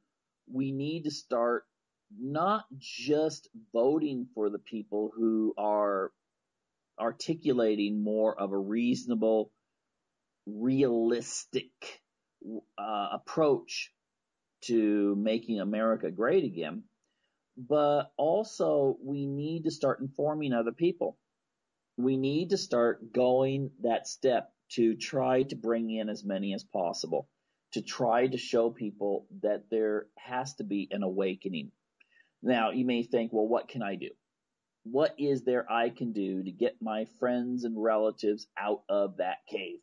we need to start not just voting for the people who are articulating more of a reasonable, realistic approach to making America great again, but also we need to start informing other people. We need to start going that step to try to bring in as many as possible, to try to show people that there has to be an awakening. Now, you may think, well, what can I do? What is there I can do to get my friends and relatives out of that cave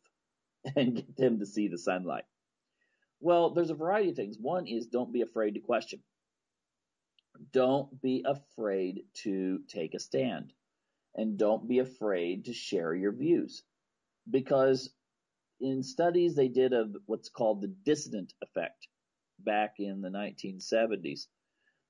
and get them to see the sunlight? Well, there's a variety of things. One is, don't be afraid to question. Don't be afraid to take a stand. And don't be afraid to share your views. Because in studies they did of what's called the dissident effect back in the 1970s,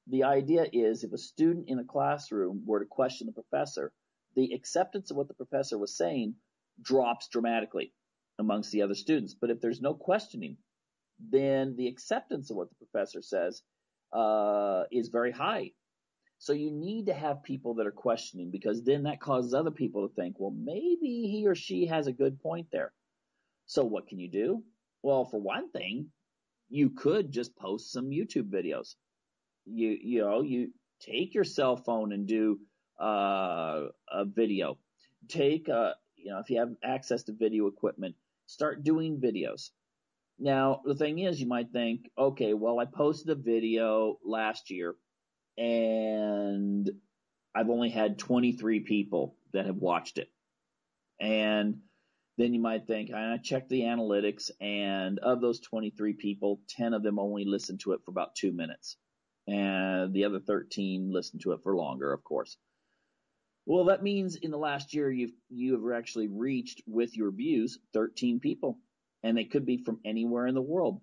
the idea is if a student in a classroom were to question the professor, the acceptance of what the professor was saying drops dramatically amongst the other students. But if there's no questioning, then the acceptance of what the professor says is very high. So you need to have people that are questioning, because then that causes other people to think, well, maybe he or she has a good point there. So what can you do? Well, for one thing, you could just post some YouTube videos. You take your cell phone and do a video. Take if you have access to video equipment, start doing videos. Now, the thing is, you might think, okay, well, I posted a video last year and I've only had 23 people that have watched it. And then you might think, I checked the analytics, and of those 23 people, 10 of them only listened to it for about 2 minutes. And the other 13 listened to it for longer, of course. Well, that means in the last year, you have actually reached, with your views, 13 people. And they could be from anywhere in the world.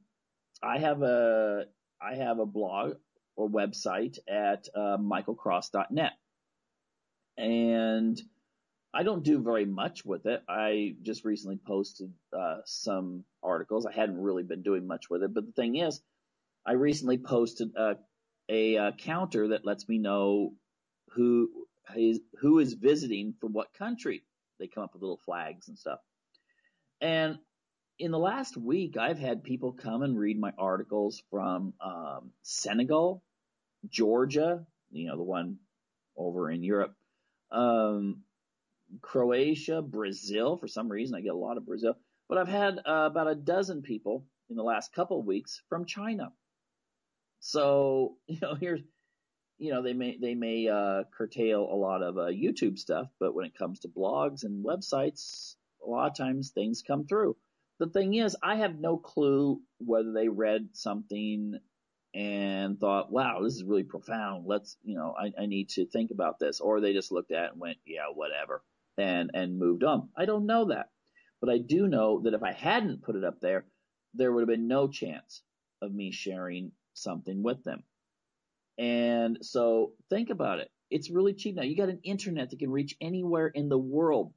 I have a blog or website at michaelcross.net. And I don't do very much with it. I just recently posted some articles. I hadn't really been doing much with it. But the thing is, I recently posted a counter that lets me know who is visiting from what country. They come up with little flags and stuff. And in the last week, I've had people come and read my articles from Senegal, Georgia, the one over in Europe, um, Croatia, Brazil. For some reason, I get a lot of Brazil. But I've had about a dozen people in the last couple of weeks from China. So, here's, they may curtail a lot of YouTube stuff, but when it comes to blogs and websites, a lot of times things come through. The thing is, I have no clue whether they read something and thought, wow, this is really profound. I need to think about this. Or they just looked at it and went, yeah, whatever, and moved on. I don't know that. But I do know that if I hadn't put it up there, there would have been no chance of me sharing something with them. And so think about it. It's really cheap now. You got an internet that can reach anywhere in the world.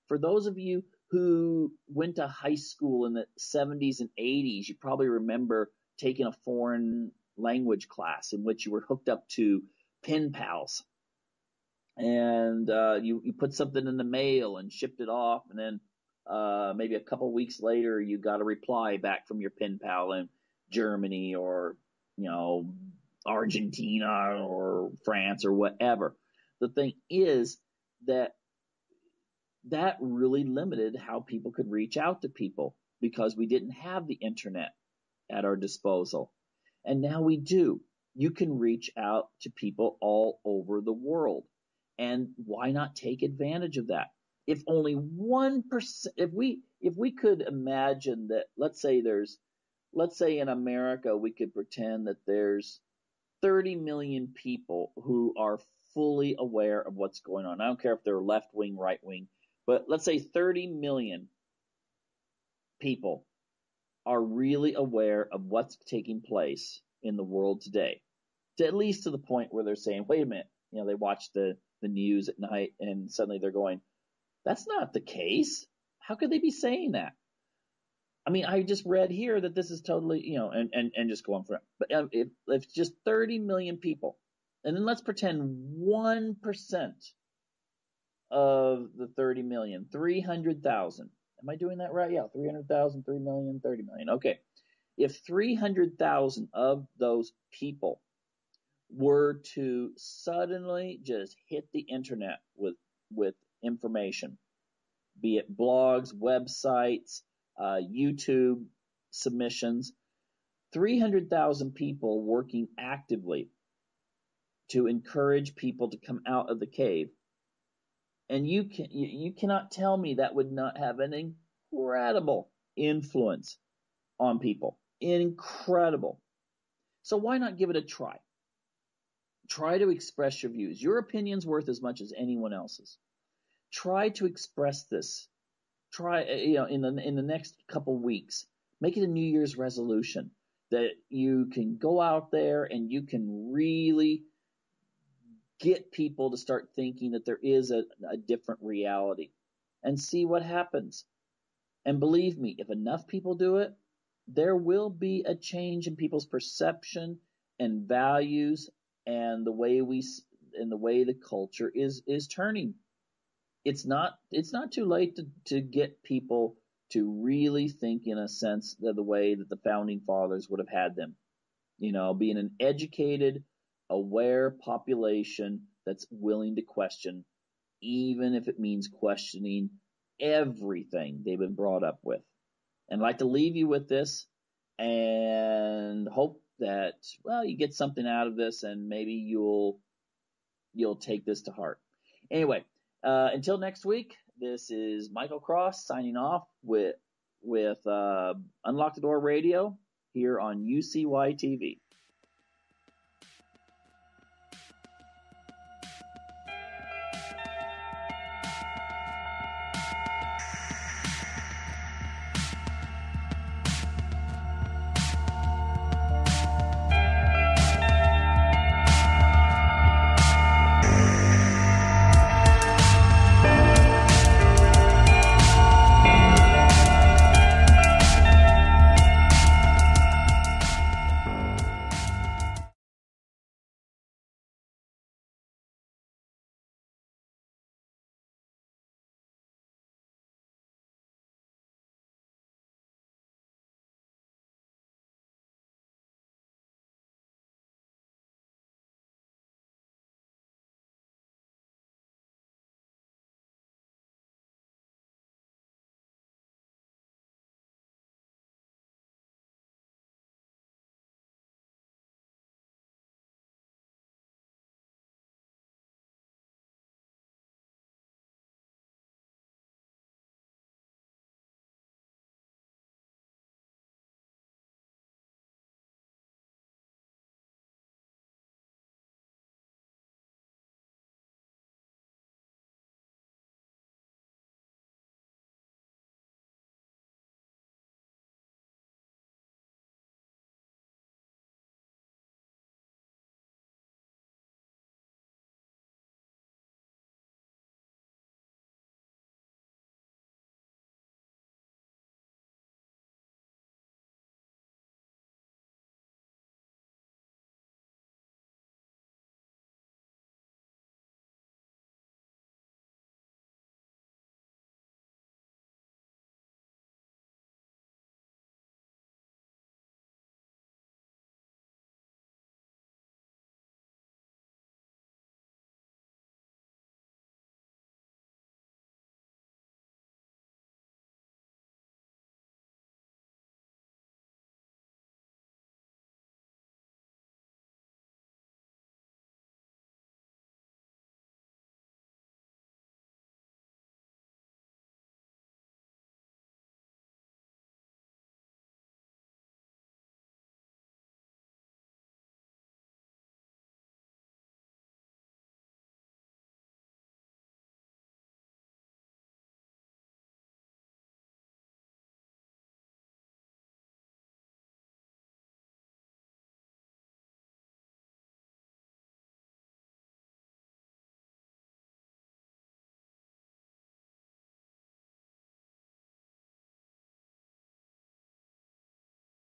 For those of you who went to high school in the 70s and 80s, you probably remember taking a foreign language class in which you were hooked up to pen pals. And you put something in the mail and shipped it off, and then maybe a couple weeks later you got a reply back from your pen pal in Germany or Argentina or France or whatever. The thing is that really limited how people could reach out to people because we didn't have the internet at our disposal. And now we do. You can reach out to people all over the world. And why not take advantage of that? If only 1%, if we could imagine that, let's say in America, we could pretend that there's 30 million people who are fully aware of what's going on. I don't care if they're left wing, right wing, but let's say 30 million people are really aware of what's taking place in the world today, at least to the point where they're saying, wait a minute, they watch the news at night and suddenly they're going, that's not the case. How could they be saying that? I mean, I just read here that this is totally, and just go on for it. But if just 30 million people, and then let's pretend 1% of the 30 million, 300,000. Am I doing that right? Yeah, 300,000, 3 million, 30 million. Okay. If 300,000 of those people were to suddenly just hit the internet with information, be it blogs, websites, YouTube submissions, 300,000 people working actively to encourage people to come out of the cave. And you cannot tell me that would not have an incredible influence on people. Incredible. So why not give it a try? Try to express your views. Your opinion's worth as much as anyone else's. Try to express this. Try, in the next couple weeks, make it a New Year's resolution that you can go out there and you can really get people to start thinking that there is a different reality and see what happens. And believe me, if enough people do it, there will be a change in people's perception and values and the way the culture is turning. It's not too late to get people to really think in a sense of the way that the founding fathers would have had them. Being an educated, aware population that's willing to question, even if it means questioning everything they've been brought up with. And I'd like to leave you with this and hope that, you get something out of this and maybe you'll take this to heart. Anyway, until next week, this is Michael Cross signing off with Unlock the Door Radio here on UCY TV.